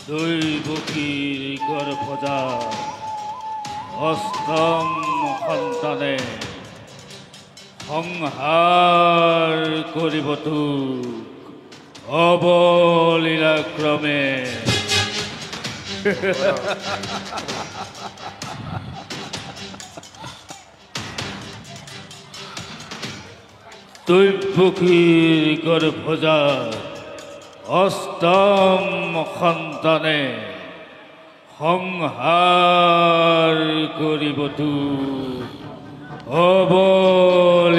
দৈবকীৰ গৰ্ভজা অষ্টম সন্তানে সংহাৰ কৰিব তোক অবলীলাক্ৰমে। দৈবকীৰ গৰ্ভজা অষ্টম সন্তানে সংহাৰ কৰিব তোক অবলীলাক্ৰমে।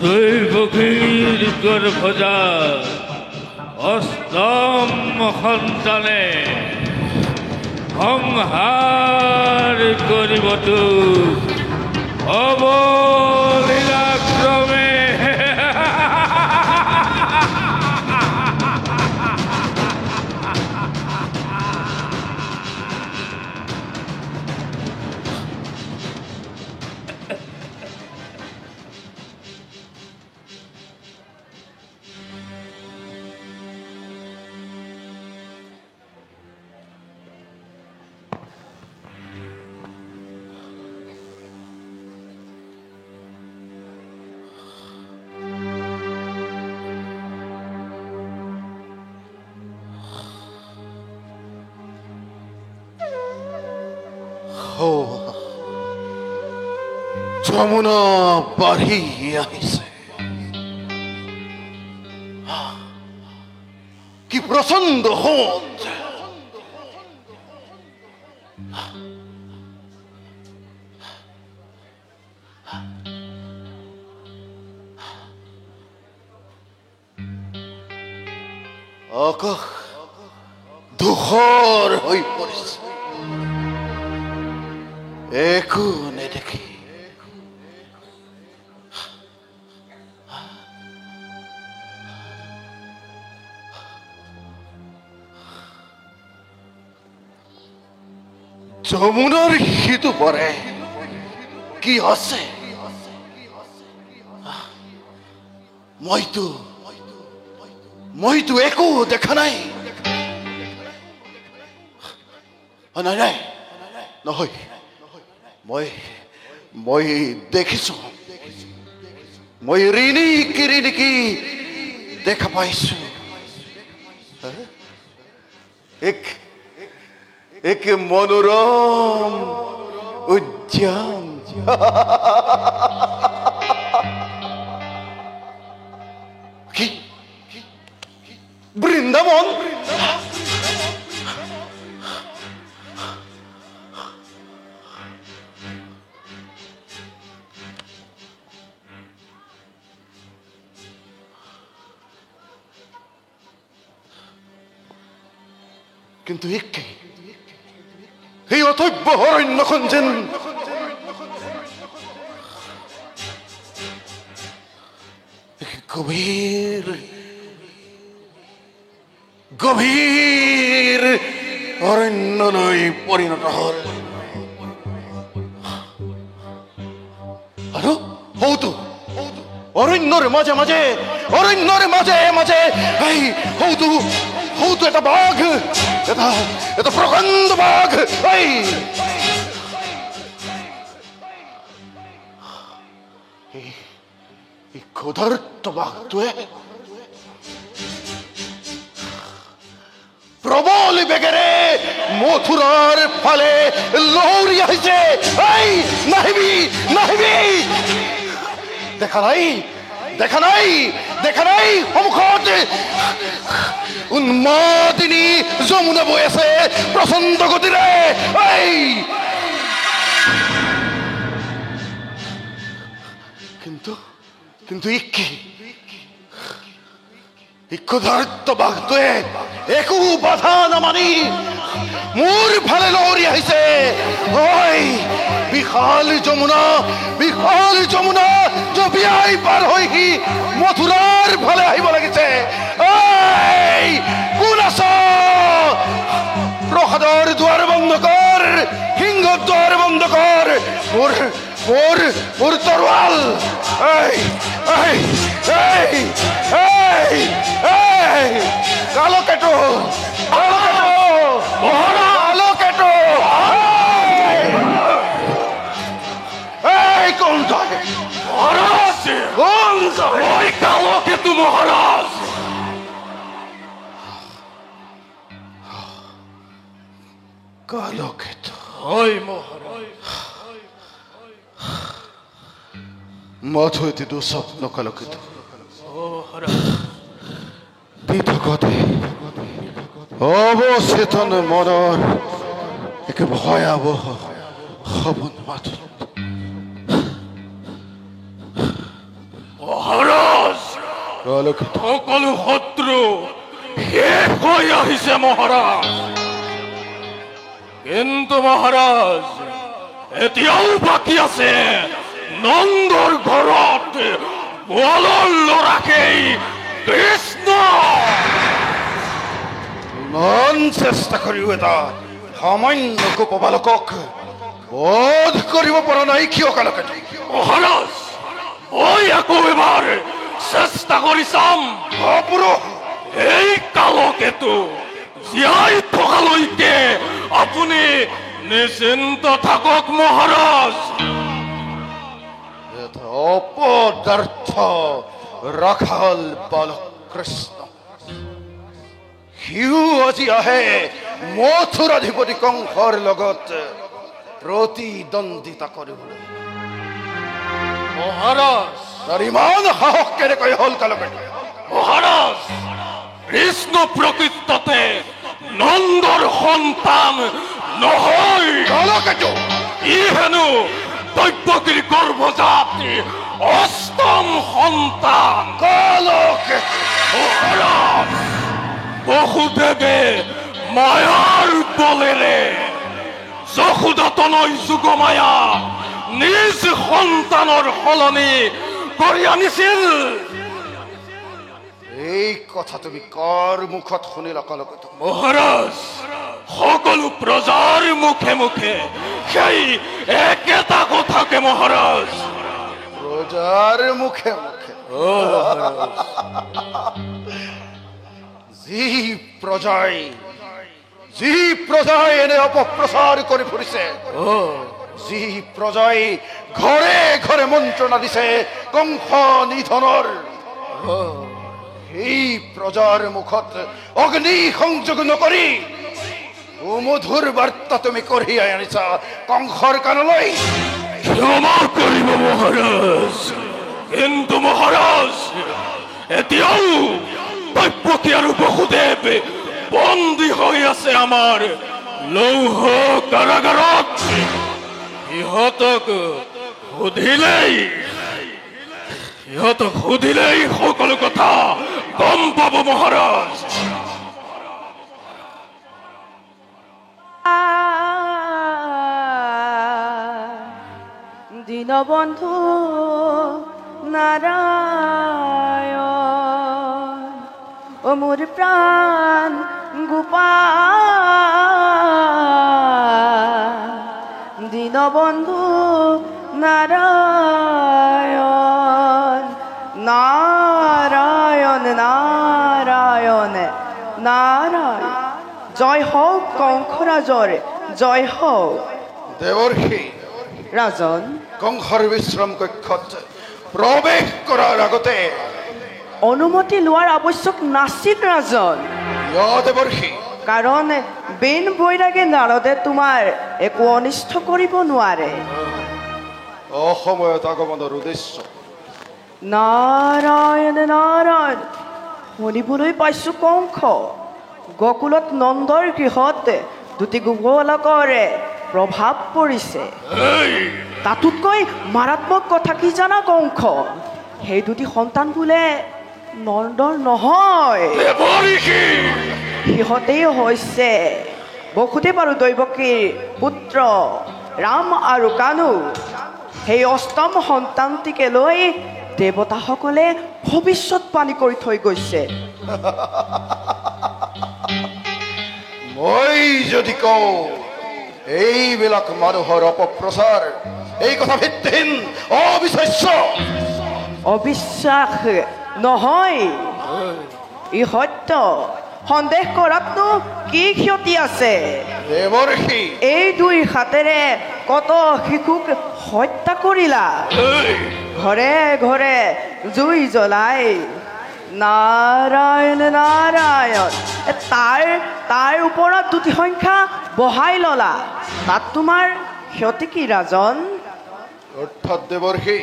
দৈবকীৰ গৰ্ভজা অষ্টম সন্তানে সংহাৰ কৰিব তোক অবলীলাক্ৰমে। যমুনা বাঢ়ি আহিছে। কি প্ৰচণ্ড সোঁত! আকাশ ধূসৰ হৈ পৰিছে, একো নেদেখি। যমুনার সিটো পরে কি আছে? মইতো একো দেখা নাই। নাই নাই নহয়, মই দেখিছো। মই ঋণী কিৰিণীকি দেখা পাইছো। এক মনোরম উদ্যান। কি বৃন্দাবন? কিন্তু এই অথব্য অরণ্যখন যেন গভীর গভীর অরণ্যলৈ পৰিণত হল। আৰু হৌতো অৰণ্যৰ মাজে মাজে এই হৌতো এটা বাঘ, এটা প্ৰকাণ্ড বাঘ। এই ক্ষুধাৰ্ত বাঘটোৱে প্ৰবল বেগেৰে মথুৰাৰ ফালে লহৰি আহিছে। নাহিবি নাহিবি! দেখা নাই সন্মুখত উন্মাদিনী যমুনা বৈ আছে প্ৰচণ্ড গতিৰে। কিন্তু ক্ষুধাৰ্ত বাঘটোৱে একো বাধা নামানি মোৰ ফালে লহৰি আহিছে। ঐ বিশাল যমুনা জঁপিয়াই পাৰ হৈ সি মথুৰাৰ ফালে আহিব লাগিছে। ঐ কোন আছ? প্ৰসাদৰ দুৱাৰ বন্ধ কৰ, সিংহৰ দুৱাৰ বন্ধ কৰ, মোৰ তৰোৱাল। কালকেতু কোন তই? মহাৰাজ কোন তই? ওই কালকেতু মহাৰাজ। কালকেতু ওই মহাৰাজ মধুতে দুঃস্বপ্ন কালকেতু মহাৰাজ বিধকতে অবচেতন মনৰ এক ভয়াবহ সপন মাথো। মহাৰাজ কালকেতু সকলো শত্ৰু শেষ হৈ আহিছে মহাৰাজ। কিন্তু মহাৰাজ এতিয়াও বাকী আছে নন্দৰ ঘৰত গোৱালৰ ল'ৰাকেই কৃষ্ণ। মন চেষ্টা কৰিও এটা সামান্য গোপবালকক বোধ কৰিব পৰা নাই কিয় কালকেতু? মহাৰাজ মই আকৌ এবাৰ চেষ্টা কৰি চাম। অপুৰুষ এই কালকেতু জীয়াই থকালৈকে আপুনি নিশ্চিন্ত থাকক মহাৰাজ। এটা অপদাৰ্থ ৰাখাল বালক কৃষ্ণ সিও আজি আহে মথুৰাধিপতি কংসৰ লগত প্ৰতিদ্বন্দ্বিতা কৰিবলৈ। মহাৰাজ তাৰ ইমান সাহস কেনেকৈ হল কালকেতু? মহাৰাজ কৃষ্ণ প্ৰকৃততে নন্দৰ সন্তান নহয়। কালকেতু ই হেনো দৈৱকীৰ গৰ্ভজাত অষ্টম সন্তান। কালকেতু মহাৰাজ বসুদেৱে মায়াৰ বলেৰে যশোদাতনৈ যুগমায়া নিজ সন্তানৰ সলনি কৰি আনিছিল। এই কথা তুমি কাৰ মুখত শুনিলা কালকেতু? মহাৰাজ সকলো প্ৰজাৰ মুখে মুখে সেই একেটা কথাকে মহাৰাজ। প্ৰজাৰ মুখে মুখে যি প্ৰজাই এনে অপপ্ৰচাৰ কৰি ফুৰিছে, যি প্ৰজাই ঘৰে ঘৰে মন্ত্ৰণা দিছে কংস নিধনৰ, সেই প্ৰজাৰ মুখত অগ্নি সংযোগ নকৰি সুমধুৰ বাৰ্তা তুমি কঢ়িয়াই আনিছা কংসৰ কাণলৈ। ক্ষমা কৰিব মহাৰাজ, কিন্তু মহাৰাজ এতিয়াও দৈৱকী আৰু বসুদেৱ বন্দী হৈ আছে আমাৰ লৌহ কাৰাগাৰত। সিহঁতক সুধিলেই সকলো কথা গম পাব মহাৰাজ। দীনবন্ধু নাৰায়ণ ও মোৰ প্ৰাণ গোপাল। দীনবন্ধু নাৰায়ণ নাৰায়ণ নাৰায়ণ নাৰায়ণ। জয় হোক কংসৰাজৰ, জয় হোক। দেৱৰ্ষি ৰাজন কংসৰ বিশ্ৰাম কক্ষত প্ৰৱেশ কৰাৰ আগতে অনুমতি লোৱাৰ আৱশ্যক নাছিল ৰাজন। দেৱৰ্ষি কাৰণ বেন বৈৰাগে নাৰদে তোমাৰ একো অনিষ্ট কৰিব নোৱাৰে। অসময়ত আগমনৰ উদ্দেশ্য নাৰায়ণ নাৰায়ণ। শুনিবলৈ পাইছো কংস গকুলত নন্দৰ গৃহত দুটি গোপালকৰে প্ৰভাৱ পৰিছে। তাতোতকৈ মাৰাত্মক কথা কি জানা কংস? সেই দুটি সন্তান বোলে নন্দৰ নহয়, দেৱঋষি সিহঁতেই হৈছে বসুদেৱ আৰু দৈৱকীৰ পুত্ৰ ৰাম আৰু কানু। সেই অষ্টম সন্তানটিকে লৈ দেৱতাসকলে ভৱিষ্যৎবাণী কৰি থৈ গৈছে। মই যদি কওঁ এইবিলাক মানুহৰ অপপ্ৰচাৰ, এই কথা ভিত্তিহীন, অবিশ্বাস্য। অবিশ্বাস নহয়, ই সত্য। সন্দেহ কৰাতনো কি ক্ষতি আছে? দেৱৰ্ষি, এই দুই হাতেৰে কত শিশুক হত্যা কৰিলা, ঘৰে ঘৰে জুই জ্বলাই। নাৰায়ণ নাৰায়ণ, তাৰ ওপৰত দুটি সংখ্যা বহাই ললা, তাত তোমাৰ ক্ষতি কি ৰাজন? অৰ্থাৎ দেৱৰ্ষি,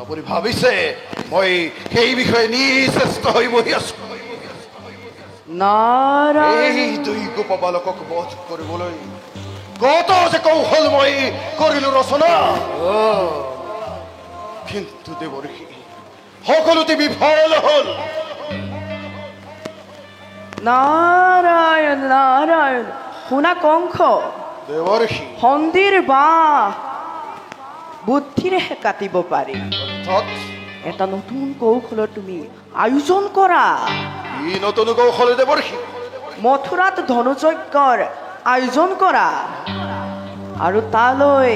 আপুনি ভাবিছে মই সেই বিষয়ে নিশ্চেষ্ট হৈ বহি আছো? নাৰায়ণ, এই দুই গোপ বালকক বধ কৰিবলৈ কত যে কৌশল মই কৰিলো ৰচনা, কিন্তু দেৱৰ্ষি সকলোতে বিফল হল। নাৰায়ণ নাৰায়ণ, শুনা কংস, দেৱৰ্ষি, সন্ধিৰ বাঁহ বুদ্ধিৰেহে কাটিব পাৰি। অৰ্থাৎ এটা নতুন কৌশলৰ তুমি আয়োজন কৰা। ই নতুন কৌশল দেৱৰ্ষি? মথুৰাত ধনুযজ্ঞৰ আয়োজন কৰা আৰু তালৈ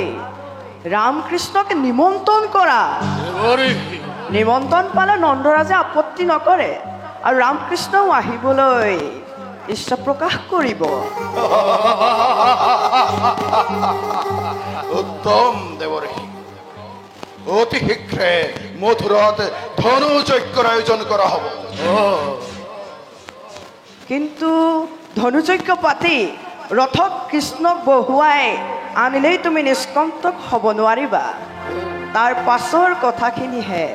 ৰামকৃষ্ণক নিমন্ত্ৰণ কৰা। দেৱঋষি নিমন্ত্ৰণ পালে নন্দৰাজে আপত্তি নকৰে আৰু ৰামকৃষ্ণও আহিবলৈ ইচ্ছা প্ৰকাশ কৰিব। উত্তম দেৱৰ্ষি, অতি শীঘ্ৰে মথুৰাত ধনুযজ্ঞৰ আয়োজন কৰা হ'ব। কিন্তু ধনুযজ্ঞ পাতি ৰথত কৃষ্ণক বহুৱাই আনিলেই তুমি নিষ্কণ্টক হ'ব নোৱাৰিবা। তাৰ পাছৰ কথাখিনিহে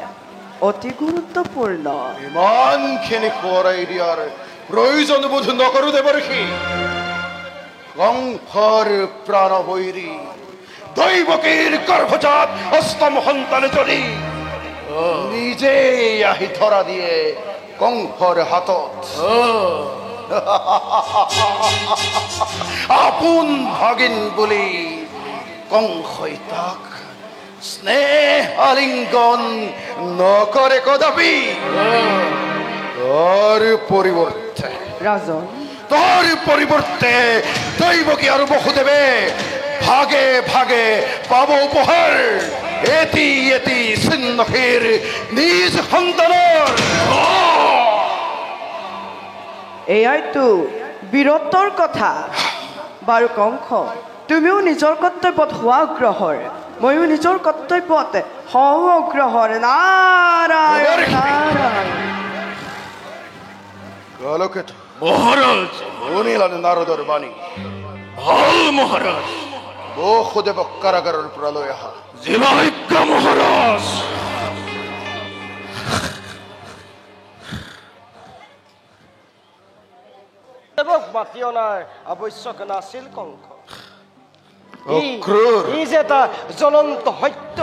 অতি গুৰুত্বপূৰ্ণ। ইমানখিনি সোঁৱৰাই দিয়াৰ প্ৰয়োজন বোধ নকৰো দেৱৰ্ষি। কংসৰ প্ৰাণবৈৰী দৈৱকীৰ গৰ্ভজাত অষ্টম সন্তানে যদি নিজেই আহি ধৰা দিয়ে কংসৰ হাতত, আপোন ভাগিন বুলি কংসই তাক স্নেহ আলিংগন নকৰে কদাপি। তোৰ পৰিৱৰ্তে দৈৱকী আৰু বসুদেৱে ভাগে ভাগে পাব উপহাৰ, এটি এটি চিহ্নশীৰ নিজ সন্তানৰ। এয়াইতো বীৰত্বৰ কথা। বাৰু কংস, তুমিও নিজৰ কৰ্তব্যত হোৱা অগ্ৰহৰ, ময়ো নিজৰ কৰ্তব্যত হওঁ অগ্ৰহৰ। নাৰায়ণ নাৰায়ণ। কালকেতু মহাৰাজ, শুনিলানে নাৰদৰ বাণী? ভাল মহাৰাজ, বসুদেৱক কাৰাগাৰৰ পৰা লৈ আহা। জীৱাজ্ঞা মহাৰাজ। দেৱক মাতি অনাৰ আৱশ্যক নাছিল কংস। অক্ৰূৰ, ই যে এটা জ্বলন্ত সত্য।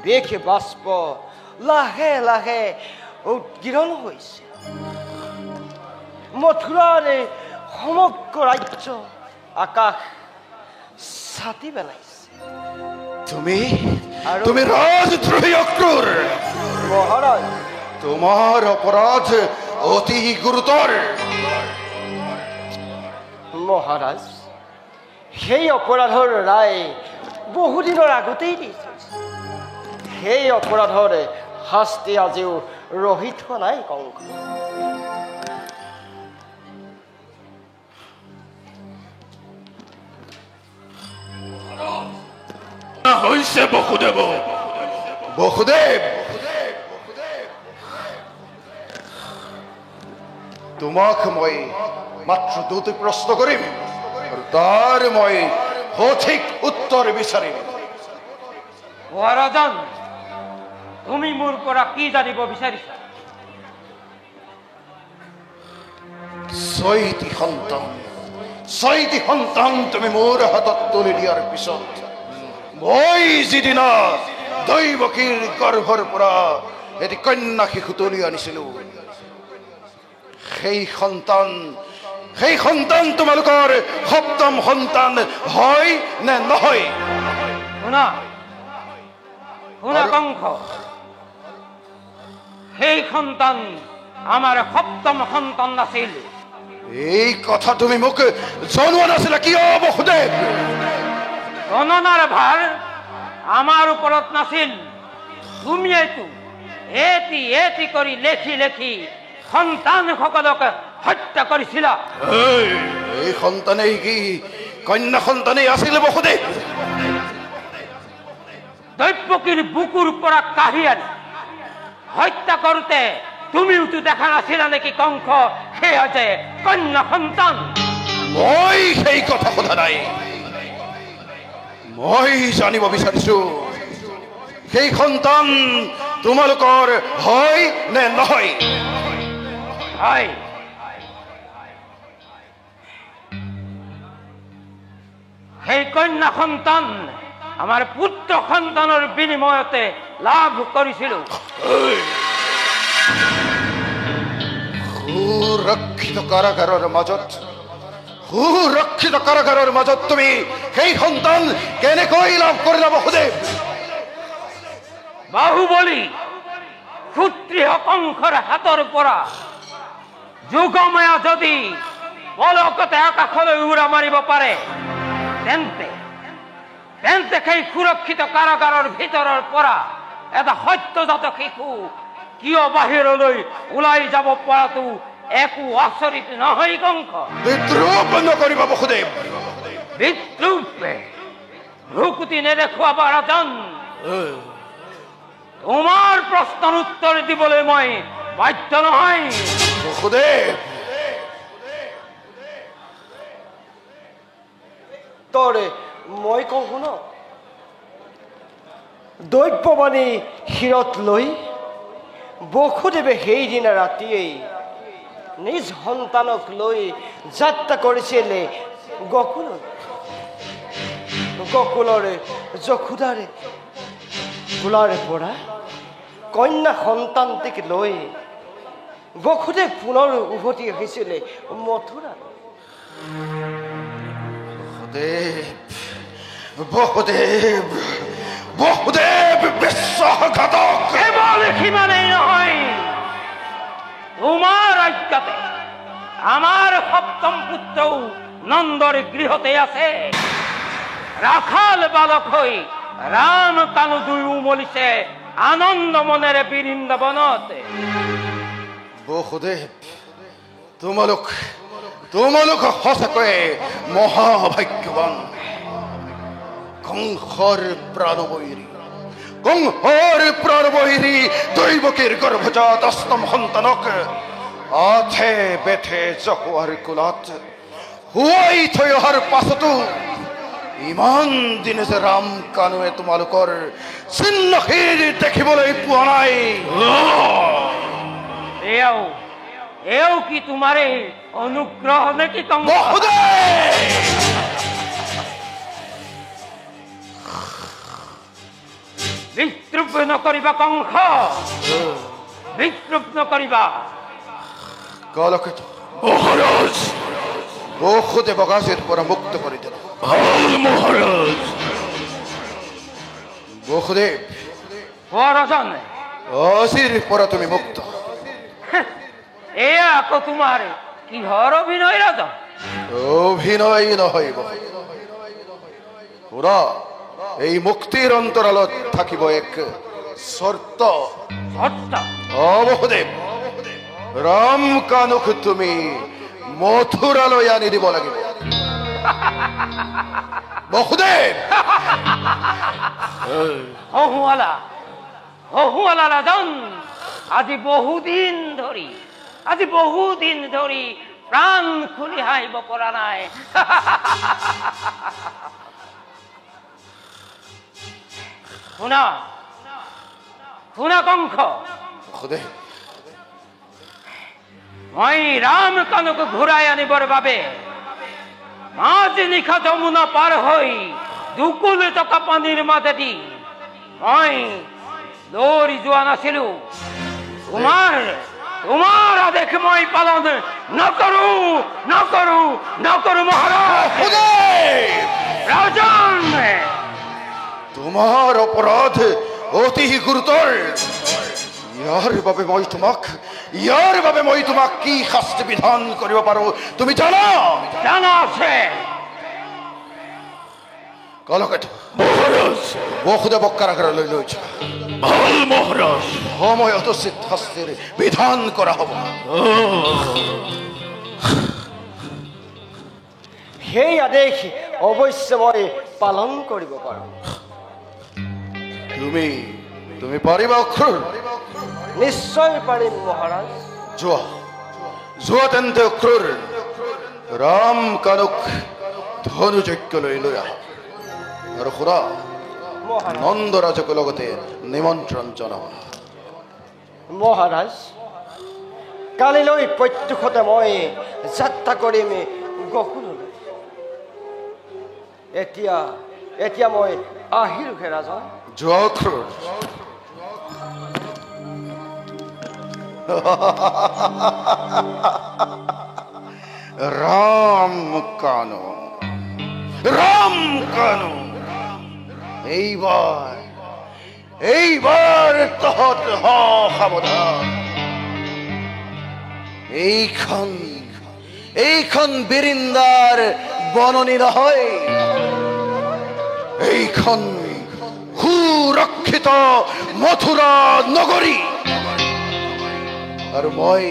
বেশে বাষ্প লাহে লাহে উদ্গীৰণ হৈছে। মথুৰাৰ এই সমগ্ৰ ৰাজ্য আকাশ ছাতি পেলাইছে। তুমি ৰাজদ্ৰোহী অক্ৰূৰ। মহাৰাজ, তোমাৰ অপৰাধ অতি গুৰুতৰ। মহাৰাজ, সেই অপৰাধৰ ৰায় বহুদিনৰ আগতেই দি থৈছে। সেই অপৰাধৰ শাস্তি আজিও ৰহি থোৱা নাই কংস। হৈছে বসুদেৱ। বসুদেৱ, তোমাক মই মাত্ৰ দুটি প্ৰশ্ন কৰিম আৰু তাৰ মই সঠিক উত্তৰ বিচাৰিম। মহাৰাজন, তুমি মোৰ পৰা কি জানিব বিচাৰিছা? ছয়টি সন্তান, ছয়টি সন্তান তুমি মোৰ হাতত তুলি দিয়াৰ পিছত মই যিদিনা দৈৱকীৰ গৰ্ভৰ পৰা এটি কন্যা শিশু তুলি আনিছিলো, সেই সন্তান তোমালোকৰ সপ্তম সন্তান হয় নে নহয়? শুনা শুনা কংস, সেই সন্তান আমাৰ সপ্তম সন্তান নাছিল। এই কথা তুমি মোক জনোৱা নাছিলা কিয় বসুদেৱ? গণনাৰ ভাৰ আমাৰ ওপৰত নাছিল। তুমিয়েতো এটি এটি কৰি লেখি লেখি সন্তানসকলক হত্যা কৰিছিলা। এই সন্তানেই কি কন্যা সন্তানেই আছিল বসুদেৱ? দৈৱকীৰ বুকুৰ পৰা কাঢ়ি আনি হত্যা কৰোঁতে তুমিওতো দেখা নাছিলা নেকি কংস সেয়া যে কন্যা সন্তান? মই সেই কথা সোধা নাই, মই জানিব বিচাৰিছো সেই সন্তান তোমালোকৰ হয় নে নহয়? হয়, সেই কন্যা সন্তান আমাৰ পুত্ৰ সন্তানৰ বিনিময়তে লাভ কৰিছিলো। সুৰক্ষিত কাৰাগাৰৰ মাজত তুমি সেই সন্তান কেনেকৈ লাভ কৰিলা বসুদেৱ? বাহুবলী ক্ষত্ৰিয় কংসৰ হাতৰ পৰা যোগমায়া যদি পলকতে আকাশলৈ উৰা মাৰিব পাৰে, তেন্তে সেই সুৰক্ষিত কাৰাগাৰৰ ভিতৰৰ পৰা এটা সত্যজাত শিশু কিয় বাহিৰলৈ ওলাই যাব পৰাটো একো আচৰিত নহয় কংস। বিদ্ৰোহ নকৰিবা বসুদেৱ। বিদ্ৰোহ ভ্ৰুকুটি নেদেখুৱাব ৰাজন। তোমাৰ প্ৰশ্নৰ উত্তৰ দিবলৈ মই বাধ্য নহয়। বসুদেৱ, তৰে মই কওঁ শুন, দৈৱবাণী শিৰত লৈ বসুদেৱে সেইদিনা ৰাতিয়েই নিজ সন্তানক লৈ যাত্ৰা কৰিছিলে গকুলৰে যশোদাৰে কোলাৰে পৰা কন্যা সন্তানটিক লৈ বসুদেৱ পুনৰ উভতি আহিছিলে মথুৰা। বসুদেৱ বিশ্বাসঘাতক। কেৱল সিমানেই নহয়, তোমাৰ ৰাজ্যতে আমাৰ সপ্তম পুত্ৰও নন্দৰ গৃহতে আছে। ৰাখাল বালক হৈ ৰাম কানু দুয়ো মলিছে আনন্দ মনেৰে বৃন্দাবনত। বসুদেৱ, তোমালোক সঁচাকৈয়ে মহাভাগ্যৱান। কংসৰ প্ৰাণবৈৰী দৈৱকীৰ গৰ্ভজাত অষ্টম সন্তানক আথে বেথে জহুৱাৰ কোলাত শুৱাই থৈ অহাৰ পাছতো ইমান দিনে যে ৰাম কানুৱে তোমালোকৰ চিহ্নহীন দেখিবলৈ পোৱা নাই। এও কি তোমাৰে অনুগ্ৰহ নেকি কংস? বিদ্ৰুপ নকৰিবা কংস, বিদ্ৰুপ নকৰিবা। কালকে মহাৰাজ বসুদেৱ বগাজেৰ পৰা মুক্ত কৰি দিল। মহাৰাজ বসুদেৱ, ৰজন আজিৰ পৰা তুমি মুক্ত। এয়া আকৌ তোমাৰ কিহৰ অভিনয় ৰজন? অভিনয় নহয়, শুনা, এই মুক্তিৰ অন্তৰালত থাকিব এক চৰ্ত। বসুদেৱ, ৰাম কানুক তুমি মথুৰালৈ আনি দিব লাগিব। বসুদেৱ, হহুৱালা ৰাজন, আজি বহুদিন ধৰি প্ৰাণ খুলি হাঁহিব পৰা নাই। শুনা কংস, মই ৰাম কানুক ঘূৰাই আনিবৰ বাবে মাঝ নিশা যমুনা পাৰ হৈ দুকুল টকা পানীৰ মাজেদি মই দৌৰি যোৱা নাছিলো। তোমাৰ আদেশ মই পালন নকৰো মহাৰাজ। ৰাজন, তোমাৰ অপৰাধ অতি গুৰুতৰ। ইয়াৰ বাবে মই তোমাক কি শাস্তি বিধান কৰিব পাৰো তুমি জানা? জানা আছে। কলকাতা মহাৰাজ, বসুদেৱক কাৰাগাৰলৈ লৈ যোৱা। ভাল মহাৰাজ। সময়ত উচিত শাস্তিৰ বিধান কৰা হ'ব। সেই আদেশ অৱশ্যে মই পালন কৰিব পাৰোঁ। তুমি পাৰিবা অক্ৰূৰ? নিশ্চয় পাৰিম মহাৰাজ। যোৱা তেন্তে অক্ৰূৰ, ৰাম কানুক ধনুযজ্ঞলৈ লৈ আহা আৰু শুনা, মহাৰাজ নন্দৰাজক লগতে নিমন্ত্ৰণ জনাবা। মহাৰাজ, কালিলৈ প্ৰত্যুষতে মই যাত্ৰা কৰিম গকুললৈ। এতিয়া মই আহিলোহে ৰাজন। যোৱা অক্ৰূৰ। ৰাম কানু, এইবাৰ তহত হ সাবধান। এইখন বিৰিন্দাৰ বননি নহয়, এইখন সুৰক্ষিত মথুৰা নগৰী। আৰু মই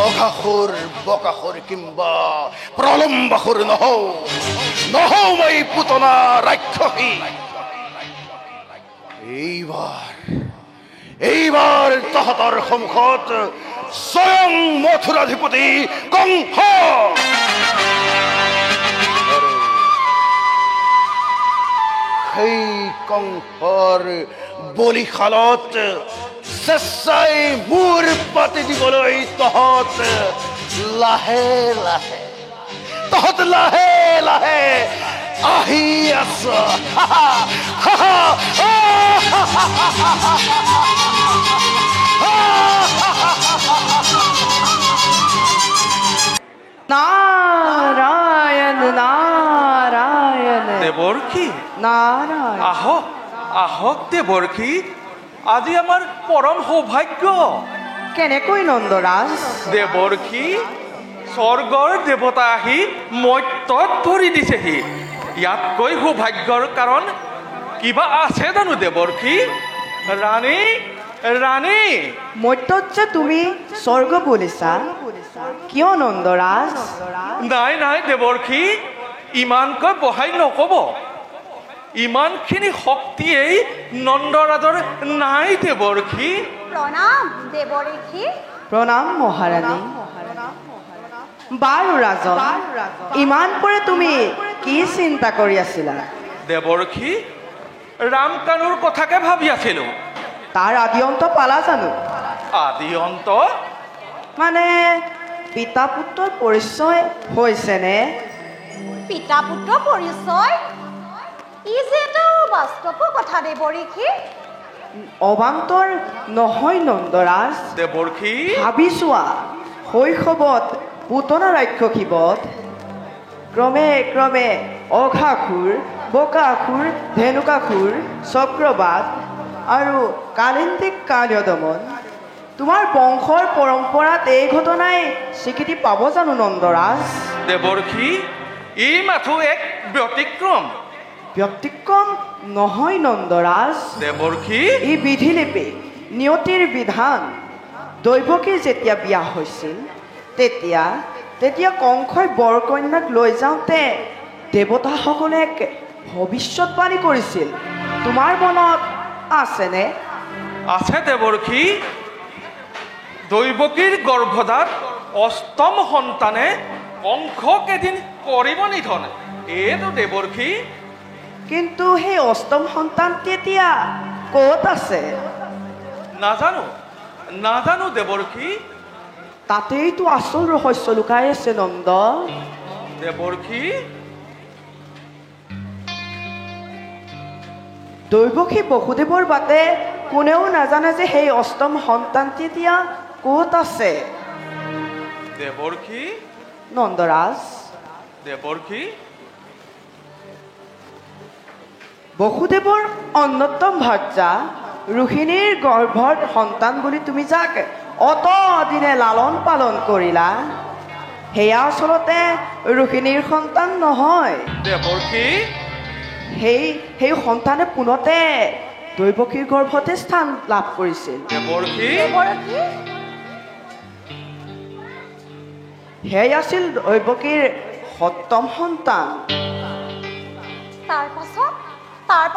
অঘাসুৰ, বকাসুৰ কিম্বা প্ৰলম্বাসুৰ নহওঁ মই পুতনা ৰাক্ষসী। এইবাৰ তহঁতৰ সন্মুখত স্বয়ং মথুৰাধিপতি কংস। সেই কংসৰ বলিশালত চেঁচাই মূৰ পাতি দিবলৈ তহঁত লাহে লাহে আহি আছ। নাৰায়ণ নাৰায়ণ দেৱৰ্ষি, নাৰায়ণ। আহক দেৱৰ্ষি, আজি আমাৰ পৰম সৌভাগ্য। কেনেকৈ নন্দৰাজ? দেৱৰ্ষি, স্বৰ্গৰ দেৱতা আহি মৰ্ত্যত ভৰি দিছেহি। ইয়াতকৈ সৌভাগ্যৰ কাৰণ কিবা আছে জানো দেৱৰ্ষি? ৰাণী, মৰ্ত্যত যে তুমি স্বৰ্গ বুলিছা, কিয় নন্দৰাজ? নাই দেৱৰ্ষি, ইমানকৈ বহাই নকব। ইমানখিনি শক্তিয়েই নন্দৰাজৰ নাই দেৱৰ্ষি। প্ৰণাম দেৱৰ্ষি। প্ৰণাম মহাৰাণী। বাৰু ৰাজন, ইমান পৰে তুমি কি চিন্তা কৰি আছিলা? দেৱৰ্ষি, ৰাম কানুৰ কথাকে ভাবি আছিলো। তাৰ আদি অন্ত পালা জানো? আদি অন্ত মানে পিতা পুত্ৰৰ পৰিচয় হৈছেনে? পিতা পুত্ৰ পৰিচয়? ই যে এটা বাস্তৱ কথা দেৱৰ্ষি। অবান্তৰ নহয় নন্দৰাজ। দেৱৰ্ষি, ভাবি চোৱা, শৈশৱত পুতনা ৰাক্ষসীবধ, ক্ৰমে অঘাসুৰ, বকাসুৰ, ধেনুকাসুৰ, চক্ৰবাদ আৰু কালিন্দিক কালীয় দমন। তোমাৰ বংশৰ পৰম্পৰাত এই ঘটনাই স্বীকৃতি পাব জানো নন্দৰাজ? দেৱৰ্ষি, ই মাথো এক ব্যতিক্ৰম। ব্যতিক্ৰম নহয় নন্দৰাজ, দেৱৰ্ষি, ই বিধিলিপি, নিয়তিৰ বিধান। দৈৱকীৰ যেতিয়া বিয়া হৈছিল তেতিয়া কংসই বৰকন্যাক লৈ যাওঁতে দেৱতাসকলে এক ভৱিষ্যতবাণী কৰিছিল। তোমাৰ মনত আছেনে? আছে দেৱৰ্ষি। দৈৱকীৰ গৰ্ভদাত অষ্টম সন্তানে কংসক এদিন কৰিব নিধন। এইটো দেৱৰ্ষি। কিন্তু সেই অষ্টম সন্তানটি এতিয়া ক'ত আছে? নাজানো দেৱৰ্ষি। তাতেইতো আচল ৰহস্য লুকাই আছে নন্দ। দেৱৰ্ষি দৈৱকী বসুদেৱৰ বাদে কোনেও নাজানে যে সেই অষ্টম সন্তানটি এতিয়া ক'ত আছে। দেৱৰ্ষি নন্দৰাজ, দেৱৰ্ষি বসুদেৱৰ অন্যতম ভাৰ্যা ৰোহিণীৰ গৰ্ভৰ সন্তান বুলি তুমি যাক অত দিনে লালন পালন কৰিলা, সেয়া আচলতে ৰোহিণীৰ সন্তান নহয়। দেৱৰ্ষি সেই সন্তানে পোনতে দৈৱকীৰ গৰ্ভতে স্থান লাভ কৰিছিল। দেৱৰ্ষি দেৱৰক্ষী সেয়াই আছিল দৈৱকীৰ সপ্তম সন্তান। তাৰ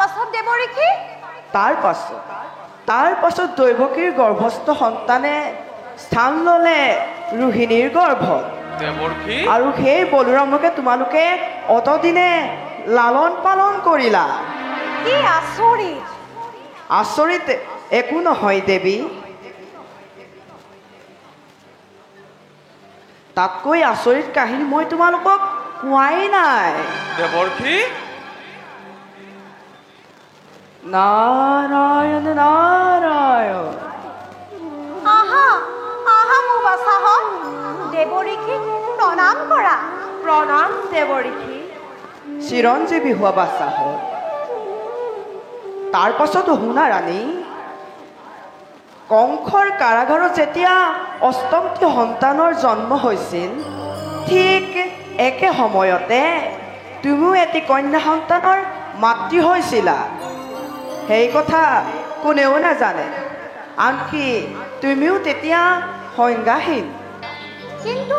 পাছত দেৱৰক্ষী তাৰ পাছত দৈৱকীৰ গৰ্ভস্থ সন্তানে স্থান ল'লে ৰোহিণীৰ গৰ্ভত। দেৱৰ্ষি আৰু সেই বলোৰামকে তোমালোকে অতদিনে লালন পালন কৰিলা। কি আচৰিত! আচৰিত একো নহয় দেৱী, তাতকৈ আচৰিত কাহিনী মই তোমালোকক কোৱাই নাই। দেৱৰ্ষি নাৰায়ণ নাৰায়ণ। আহা মোৰ বাচাহত দেৱৰক্ষীক প্ৰণাম কৰা। প্ৰণাম দেৱঋষি। চিৰঞ্জীৱী হোৱা বাচ্চাহঁত। তাৰ পাছত শুনা ৰাণী, কংসৰ কাৰাগাৰত যেতিয়া অষ্টমটি সন্তানৰ জন্ম হৈছিল, ঠিক একে সময়তে তুমিও এটি কন্যা সন্তানৰ মাতৃ হৈছিলা। সেই কথা কোনেও নাজানে, আনকি তুমিও তেতিয়া সংজ্ঞাহীন। কিন্তু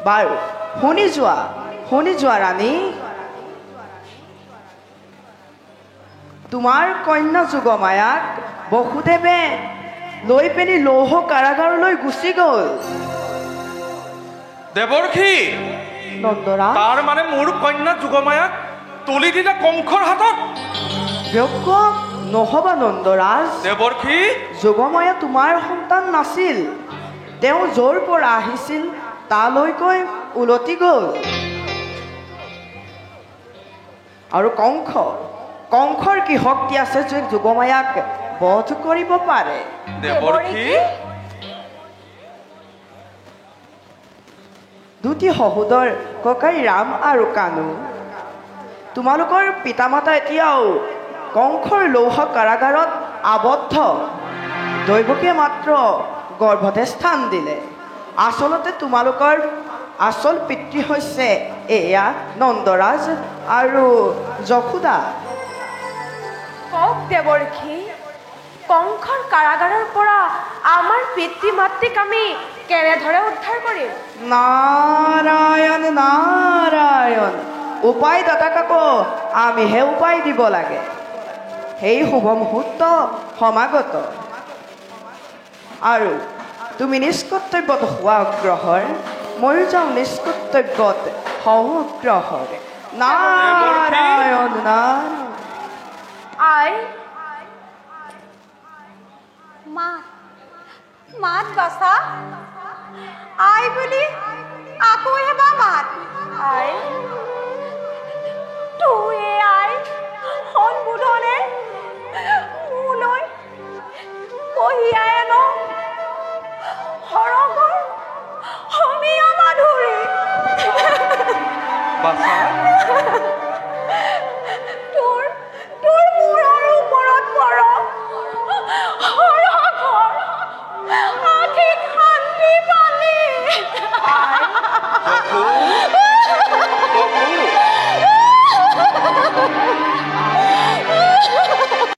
বাৰু শুনি যোৱা ৰাণী, তোমাৰ কন্যা যোগমায়াক বসুদেৱে লৈ পিনি লৌহ কাৰাগাৰলৈ গুচি গ'ল। দেৱৰ্ষি নন্দৰা তাৰ মানে মোৰ কন্যা যোগমায়াক তুলি দিলে কংসৰ হাতত। যোগ্য নহবা নন্দৰাজ, দেৱৰ্ষি যোগময়া তোমাৰ সন্তান নাছিল। তেওঁ য'ৰ পৰা আহিছিল তালৈকৈ উলটি গ'ল। আৰু কংসৰ কি শক্তি আছে যে যোগমায়াক বধ কৰিব পাৰে? দেৱৰ্ষি দুটি সহোদৰ ককাই ৰাম আৰু কানু, তোমালোকৰ পিতামাতা এতিয়াও কংসৰ লৌহ কাৰাগাৰত আবদ্ধ। দৈৱকীয়ে মাত্ৰ গৰ্ভতে স্থান দিলে। আচলতে তোমালোকৰ আচল পিতৃ হৈছে এয়া নন্দৰাজ আৰু যশোদা। কওক দেৱৰ্ষি, কংসৰ কাৰাগাৰৰ পৰা আমাৰ পিতৃ মাতৃক আমি কেনেদৰে উদ্ধাৰ কৰিম? নাৰায়ণ নাৰায়ণ। উপায় দাতাক আকৌ আমিহে উপায় দিব লাগে। সেই শুভ মুহূৰ্ত সমাগত, আৰু তুমি নিষ্কৰ্তব্যত হোৱা অগ্ৰহৰ, ময়ো যাওঁ নিষ্কৰ্তব্যত হওঁ অগ্ৰহৰ। নাৰায়ণ নাৰায়ণ। আই মাত বাচা। আই বুলি আকৌ এবাৰ মাত। আই তুই আই সম্বোধনে মোলৈ কঢ়িয়াই আন সৰগৰ সমীয়া মাধুৰী। বাছা